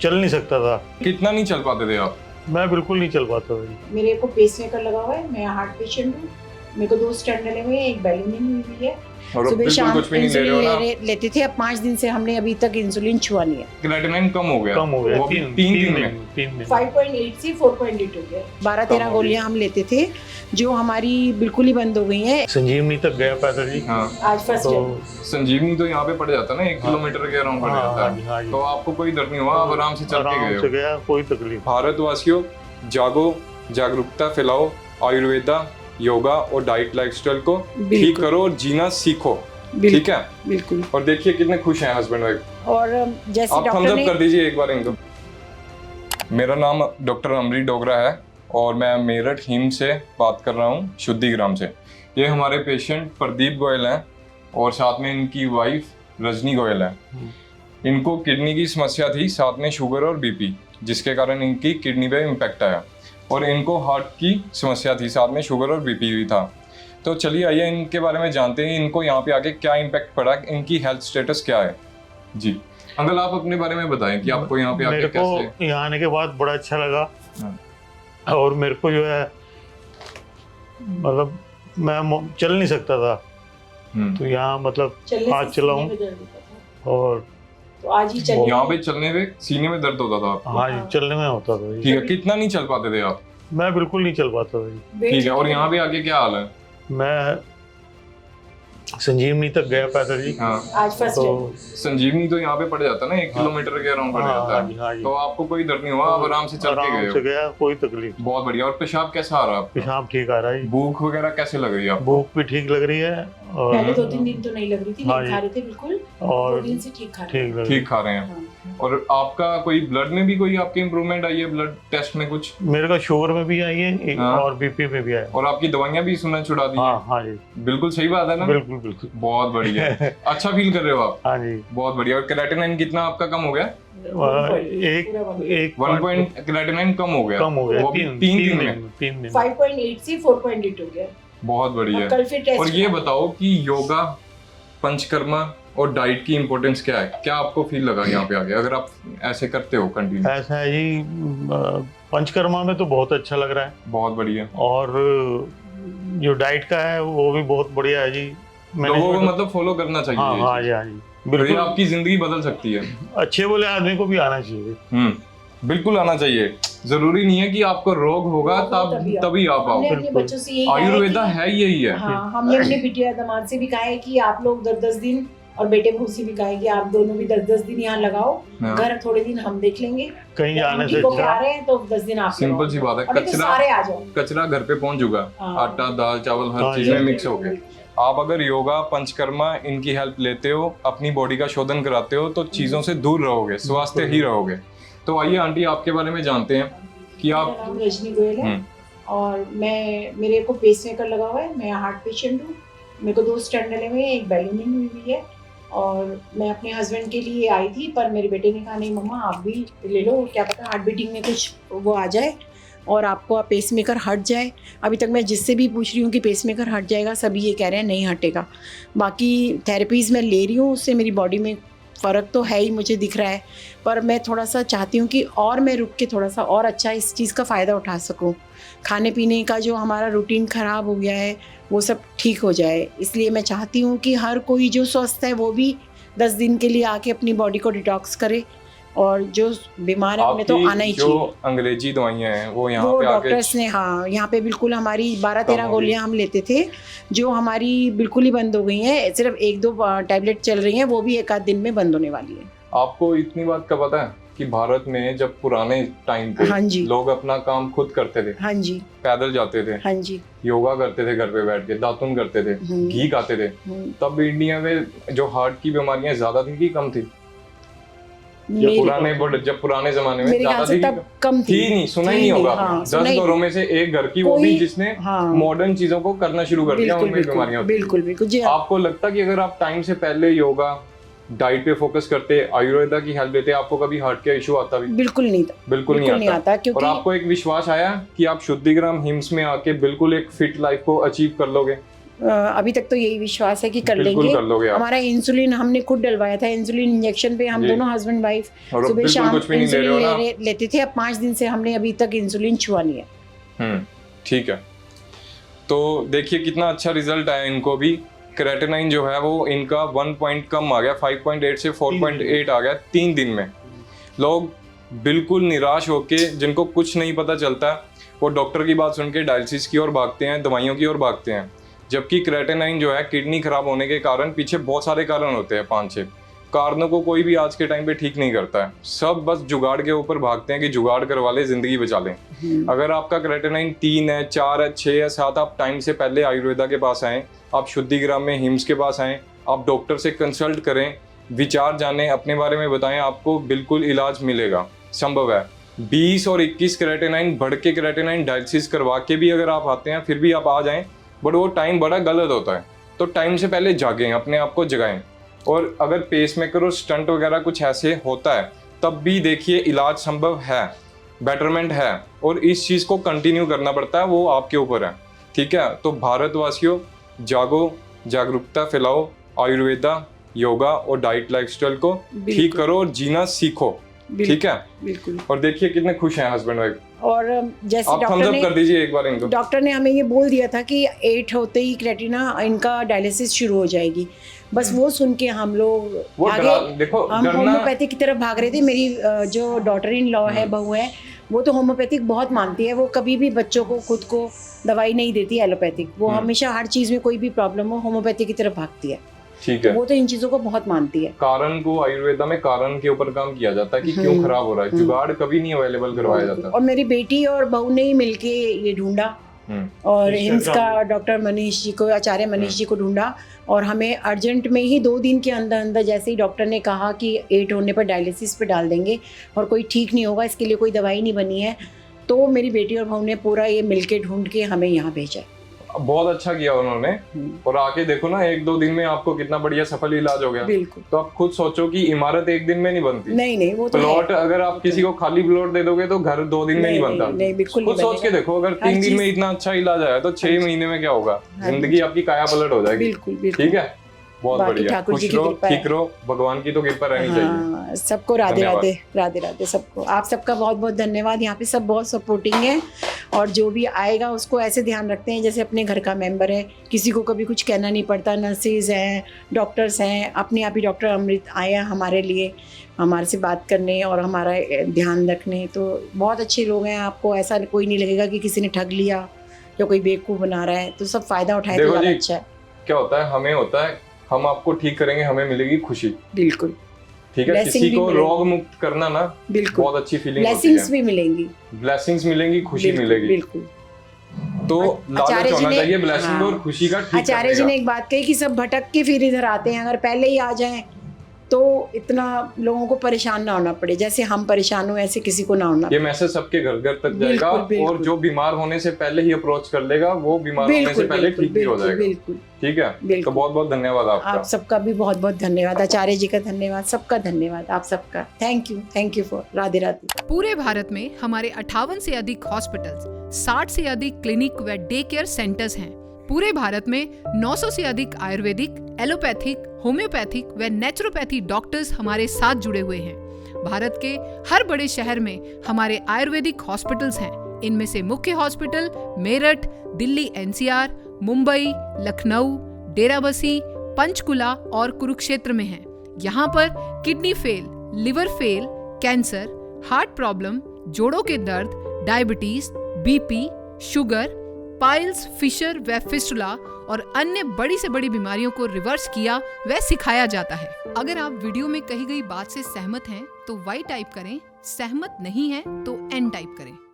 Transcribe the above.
चल नहीं सकता था। कितना नहीं चल पाते थे आप? मैं बिल्कुल नहीं चल पाता था। मेरे को पेसमेकर लगा हुआ है, मैं हार्ट पेशेंट हूँ। मेरे को 2 स्टेंट डले हुए हैं, एक बैलूनिंग हुई है। और अब सुबह बिल्कुल शाम कुछ भी नहीं ले रहे इंसुलिन हो ना? लेते थे। अब 5 दिन से हमने अभी तक इंसुलिन छुआ नहीं है। क्रेटिनिन कम हो गया? कम हो गया वो भी 3 दिन में? 3 दिन 5.8 से 4.8 हो गया। 12-13 हो गोलियां हम लेते थे जो हमारी बिल्कुल ही बंद हो गई हैं। संजीवनी तक गया पैदा जी। हाँ। आज फर्स्ट तो डे। संजीवनी तो यहाँ पे पड़ जाता है ना, 1 किलोमीटर के अराउंड पड़ हाँ, जाता हाँ है। जी, हाँ जी। तो आपको कोई दर्द नहीं हुआ, आप आराम से चल के आराम गए से हो? गया, कोई तकलीफ। भारतवासियों, जागो, जागरूकता फैलाओ, आयुर्वेदा, योगा और डाइट लाइफस्टाइल को ठीक बिल्कुल। करो और जीना सीखो। बिल्कुल, ठीक है? बिल्कुल। और देखिए कितने खुश हैं हस्बैंड वाइफ। और जैसे आप डॉक्टर थम्स अप ने कर दीजिए एक बार इनको। मेरा नाम डॉक्टर अमरीत डोगरा है और मैं मेरठ हिम से बात कर रहा हूँ, शुद्धिग्राम से। ये हमारे पेशेंट प्रदीप गोयल हैं और साथ में इनकी वाइफ रजनी गोयल है। इनको किडनी की समस्या थी, साथ में शुगर और बीपी, जिसके कारण इनकी किडनी पे इम्पैक्ट आया। और इनको हार्ट की समस्या थी, साथ में शुगर और बीपी भी था। तो चलिए आइए इनके बारे में जानते हैं, इनको यहाँ पे आके क्या इम्पैक्ट पड़ा, इनकी हेल्थ स्टेटस क्या है। जी अंकल, आप अपने बारे में बताएं कि आपको यहाँ पे आके मेरे कैसे। को यहाँ आने के बाद बड़ा अच्छा लगा। हाँ। और मेरे को जो है मतलब मैं चल नहीं सकता था, तो यहाँ मतलब चलने आज से चला सीने हूँ। में दर्द होता था। और तो आज ही चलिए। यहाँ पे चलने पे सीने में दर्द होता था आपको? हाँ जी, चलने में होता था जी। ठीक है, कितना नहीं चल पाते थे आप? मैं बिल्कुल नहीं चल पाता था जी। वेट ठीक है, और कितना- यहाँ पे आके क्या हाल है? मैं संजीवनी तक गया पैदा जी। हाँ। आज फर्स्ट तो डे। संजीवनी तो यहाँ पे पड़ जाता है ना, 1 किलोमीटर के अराउंड पड़ हाँ, जाता हाँ जी, हाँ है। जी। तो आपको कोई दर्द नहीं हुआ, आप आराम से चल के आराम गए से हो? गया, कोई तकलीफ। बहुत बढ़िया। और पेशाब कैसा आ रहा है आपका? पेशाब ठीक आ रहा है जी। भूख वगैरह कैसे लग रही है आपको? भूख भी ठीक लग रही है पहले और 2-3 दिन तो नहीं लग रही थी, हाँ नहीं जी। खा रहे थे बिल्कुल। 2 और दिन से ठीक खा रहे ठीक लग रही ठीक खा रहे हैं। हाँ। और आपका कोई ब्लड में भी कोई आपकी इम्प्रूवमेंट आई है, ब्लड टेस्ट में कुछ? है। मेरे का शुगर में भी आई है हाँ। और बीपी में भी आया है। और आपकी दवाइयाँ भी सुना छुड़ा दी हाँ हैं? हाँ जी, बिल्कुल सही बात है ना? बिल्कुल बिल्कुल। बहुत बढ़िया। अच्छा फील कर रहे हो आप? हाँ जी। बहुत बढ़िया। और क्रेटिनिन कितना आपका कम हो गया? एक वन पॉइंट क्रेटिनिन कम हो गया? कम हो गया। वो भी 3 दिन में? 3 दिन 5.8 से 4.8 हो गया। बहुत बढ़िया। अब कल फिर टेस्ट। और ये बताओ कि योगा, पंचकर्मा और डाइट की इम्पोर्टेंस क्या है? क्या आपको फील लगा यहाँ पे आके, अगर आप ऐसे करते हो कंटिन्यू? ऐसा है जी, पंचकर्मा में तो बहुत अच्छा लग रहा है। बहुत बढ़िया। और जो डाइट का है वो भी बहुत बढ़िया है जी। लोगों को मतलब फॉलो करना चाहिए हाँ ये हाँ चीज़। जी, हाँ जी, तो ये बिल्कुल। आपकी जिंदगी बदल सकती है। अच्छे बोले आदमी को भी आना चाहिए। बिल्कुल आना चाहिए। जरूरी नहीं है कि आपको रोग होगा तभी आप आओ। हमने अपने बिल्कुल। बच्चों से यही कहा है आयुर्वेदा कि- है यही है। हाँ, हमने अपने बिटिया दामाद से भी कहा है कि आप लोग 10-10 दिन, और बेटे बहू से भी कहा है कि आप दोनों भी 10-10 दिन यहाँ लगाओ। हाँ। घर थोड़े दिन हम देख लेंगे, कहीं जाने से आंटी को अच्छा आ रहे हैं तो 10 दिन आप सिंपल सी बात है। और नहीं तो कचरा सारे आ जाओ। कचरा घर पे पहुंच चुका, हाँ। आटा दाल चावल हर हाँ, चीज में ये- मिक्स हो गए। आप अगर योगा, पंचकर्मा इनकी हेल्प लेते हो, अपनी बॉडी का शोधन कराते हो, तो चीजों से दूर रहोगे, स्वास्थ्य ही रहोगे। तो आइए आंटी, आपके बारे में जानते हैं कि मेरा आप। नाम रजनी गोयल है और मेरे को पेसमेकर लगा हुआ है, मैं हार्ट पेशेंट हूँ। मेरे को 2 स्टेंट डले हुए हैं, एक बैलूनिंग हुई है। और मैं अपने हस्बैंड के लिए आई थी, पर मेरे बेटे ने कहा नहीं मम्मा आप भी ले लो, क्या पता हार्ट बीटिंग में कुछ वो आ जाए और आपको पेसमेकर हट जाए। अभी तक मैं जिससे भी पूछ रही हूँ कि पेसमेकर हट जाएगा, सभी ये कह रहे हैं नहीं हटेगा। बाकी थेरेपीज़ मैं ले रही हूँ, उससे मेरी बॉडी में फ़र्क तो है ही, मुझे दिख रहा है। पर मैं थोड़ा सा चाहती हूँ कि और मैं रुक के थोड़ा सा और अच्छा इस चीज़ का फ़ायदा उठा सकूँ। खाने पीने का जो हमारा रूटीन ख़राब हो गया है वो सब ठीक हो जाए, इसलिए मैं चाहती हूँ कि हर कोई जो स्वस्थ है वो भी 10 दिन के लिए आके अपनी बॉडी को डिटॉक्स करे, और जो बीमार है उन्हें तो आना ही जो चाहिए। अंग्रेजी दवाइयाँ हैं वो यहाँ वो पे आके डॉक्टर्स ने, हाँ, यहाँ पे बिल्कुल हमारी कम 12-13 हो गई। गोलियां हम लेते थे जो हमारी बिल्कुल ही बंद हो गई हैं। सिर्फ 1-2 टैबलेट चल रही हैं, वो भी 1 आध दिन में बंद होने वाली है। आपको इतनी बात का पता है कि भारत में जब पुराने टाइम पे हाँ जी। लोग अपना काम खुद करते थे, हाँ जी, पैदल जाते थे, हाँ जी। योगा करते थे घर पे बैठ के, दातुन करते थे, घी खाते थे, तब इंडिया में जो हार्ट की बीमारियां ज्यादा थी कि कम थी? जब पुराने जमाने में मेरे ज्यादा ख्याल से थी तब कम थी। नहीं, सुना ही नहीं होगा आपने। 10 घरों में से एक घर की, वो भी जिसने मॉडर्न चीजों को करना शुरू कर दिया, उनमें बीमारियां होती। बिल्कुल बिल्कुल जी। आपको लगता कि अगर आप टाइम से पहले योगा, डाइट पे फोकस करते, आयुर्वेदा की हेल्प लेते, आपको कभी हार्ट का इशू आता भी? बिल्कुल नहीं था, बिल्कुल नहीं आता। क्योंकि और आपको एक विश्वास आया कि आप शुद्धिग्राम हिम्स में आके बिल्कुल एक फिट लाइफ को अचीव कर लोगे? अभी तक तो यही विश्वास है कि कर बिल्कुल लेंगे। कर लोगे आप। हमारा इंसुलिन हमने खुद डलवाया था, इंसुलिन इंजेक्शन पे हम जी। दोनों हस्बैंड वाइफ और अब सुबह बिल्कुल शाम कुछ भी नहीं ले रहे हो ना? लेते थे। अब 5 दिन से हमने अभी तक इंसुलिन छुआ नहीं है। ठीक है। तो देखिए कितना अच्छा रिजल्ट आया इनको भी। क्रेटिनाइन जो है वो इनका 1 पॉइंट कम आ गया, 5.8 से 4.8 आ गया 3 दिन में। लोग बिल्कुल निराश होके, जिनको कुछ नहीं पता चलता, वो डॉक्टर की बात सुन के डायलिसिस की ओर भागते हैं, दवाइयों की ओर भागते हैं। जबकि क्रेटिनाइन जो है किडनी खराब होने के कारण पीछे बहुत सारे कारण होते हैं, 5-6 कारणों को कोई भी आज के टाइम पे ठीक नहीं करता है। सब बस जुगाड़ के ऊपर भागते हैं कि जुगाड़ करवा ले, जिंदगी बचा लें। अगर आपका क्रेटिनाइन 3 है, 4 है, 6 है, 7, आप टाइम से पहले आयुर्वेदा के पास आएँ, आप शुद्धिग्राम में हिम्स के पास आएँ, आप डॉक्टर से कंसल्ट करें, विचार जानें, अपने बारे में बताएं, आपको बिल्कुल इलाज मिलेगा, संभव है। 20 और 21 क्रेटिनाइन बढ़ के क्रेटिनाइन डायलिसिस करवा के भी अगर आप आते हैं, फिर भी आप आ जाएं, बट वो टाइम बड़ा गलत होता है। तो टाइम से पहले जागें, अपने आप को जगाएं। और अगर पेसमेकर और स्टंट वगैरह कुछ ऐसे होता है, तब भी देखिए इलाज संभव है, बेटरमेंट है, और इस चीज़ को कंटिन्यू करना पड़ता है, वो आपके ऊपर है। ठीक है, तो भारतवासियों जागो, जागरूकता फैलाओ, आयुर्वेदा, योगा और डाइट लाइफस्टाइल को ठीक करो और जीना सीखो। ठीक है, बिल्कुल। और देखिए कितने खुश हैं हस्बैंड वाइफ। और जैसे आप थम्स अप कर दीजिए एक बार इनको। डॉक्टर ने हमें ये बोल दिया था कि 8 होते ही क्रेटिना इनका डायलिसिस शुरू हो जाएगी। बस वो सुन के हम लोग आगे देखो, हम होम्योपैथिक की तरफ भाग रहे थे। मेरी जो डॉटर इन लॉ है, बहू है, वो तो होम्योपैथिक बहुत मानती है। वो कभी भी बच्चों को खुद को दवाई नहीं देती एलोपैथिक। वो हमेशा हर चीज़ में कोई भी प्रॉब्लम हो होम्योपैथिक की तरफ भागती है। ठीक है, वो तो इन चीजों को बहुत मानती है। कारण को आयुर्वेदा में कारण के ऊपर काम किया जाता है कि क्यों खराब हो रहा है, जुगाड़ कभी नहीं अवेलेबल करवाया जाता। और मेरी बेटी और बहू ने ही मिलके ये ढूंढा, और हिम्स का डॉक्टर मनीष जी को, आचार्य मनीष जी को ढूंढा, और हमें अर्जेंट में ही 2 दिन के अंदर अंदर जैसे ही डॉक्टर ने कहा कि 8 होने पर डायलिसिस पे डाल देंगे और कोई ठीक नहीं होगा, इसके लिए कोई दवाई नहीं बनी है, तो मेरी बेटी और बहू ने पूरा ये मिलके ढूंढ के हमें यहाँ भेजा। बहुत अच्छा किया उन्होंने। और आके देखो ना, 1-2 दिन में आपको कितना बढ़िया सफल इलाज हो गया। बिल्कुल। तो आप खुद सोचो कि इमारत 1 दिन में नहीं बनती। नहीं, वो तो प्लॉट अगर आप किसी को खाली प्लॉट दे दोगे तो घर 2 दिन में नहीं बनता। नहीं, बिल्कुल खुद सोच के देखो, अगर 3 दिन में इतना अच्छा इलाज आया तो 6 महीने में क्या होगा, जिंदगी आपकी काया पलट हो जाएगी। बिल्कुल। ठीक है, बहुत बढ़िया। ठाकुर जी खुश की रहो, कृपा है। ठीक रहो, भगवान की तो कृपा रहनी चाहिए। सबको राधे राधे, राधे राधे सबको। आप सबका बहुत बहुत धन्यवाद। यहाँ पे सब बहुत सपोर्टिंग है, और जो भी आएगा उसको ऐसे ध्यान रखते हैं जैसे अपने घर का मेंबर है। किसी को कभी कुछ कहना नहीं पड़ता। नर्सेज हैं, डॉक्टर्स हैं, अपने आप ही डॉक्टर अमृत आया हमारे लिए, हमारे से बात करने और हमारा ध्यान रखने। तो बहुत अच्छे लोग हैं। आपको ऐसा कोई नहीं लगेगा कि किसी ने ठग लिया या कोई बेवकूफ़ बना रहा है। तो सब फायदा उठाए तो ज़्यादा अच्छा है। क्या होता है, हमें होता है, हम आपको ठीक करेंगे, हमें मिलेगी खुशी। बिल्कुल। ठीक है, किसी को रोग मुक्त करना ना, बिल्कुल बहुत अच्छी फीलिंग होती है। ब्लेसिंग्स भी मिलेंगी, ब्लेसिंग्स मिलेंगी, खुशी मिलेगी। बिल्कुल। तो लालच होना चाहिए ब्लेसिंग और खुशी का। आचार्य जी ने एक बात कही कि सब भटक के फिर इधर आते हैं, अगर पहले ही आ जाएं तो इतना लोगों को परेशान ना होना पड़े। जैसे हम परेशान हो ऐसे किसी को ना होना। ये मैसेज सबके घर घर तक जाएगा। और जो बीमार होने से पहले ही अप्रोच कर लेगा, वो बीमार होने से पहले ठीक भी हो जाएगा। बिल्कुल। ठीक है, तो बहुत बहुत धन्यवाद आपका। आप सबका भी बहुत बहुत धन्यवाद। आचार्य जी का धन्यवाद, सबका धन्यवाद, आप सबका thank you for. Radhe Radhe. पूरे भारत में हमारे 58 से अधिक हॉस्पिटल्स, 60 से अधिक क्लिनिक व डे केयर सेंटर्स हैं। पूरे भारत में 900 से अधिक आयुर्वेदिक, एलोपैथिक, होम्योपैथिक व नेचुरोपैथी डॉक्टर्स हमारे साथ जुड़े हुए हैं। भारत के हर बड़े शहर में हमारे आयुर्वेदिक हॉस्पिटल्स हैं। इनमें से मुख्य हॉस्पिटल मेरठ, दिल्ली NCR, मुंबई, लखनऊ, डेराबसी, पंचकुला और कुरुक्षेत्र में हैं। यहाँ पर kidney fail, liver fail, cancer, heart problem, जोड़ों के दर्द, diabetes, BP, sugar, piles, fissure व फिस्टुला और अन्य बड़ी से बड़ी बीमारियों को रिवर्स किया व सिखाया जाता है। अगर आप वीडियो में कही गई बात से सहमत हैं तो Y टाइप करें, सहमत नहीं हैं तो N टाइप करें।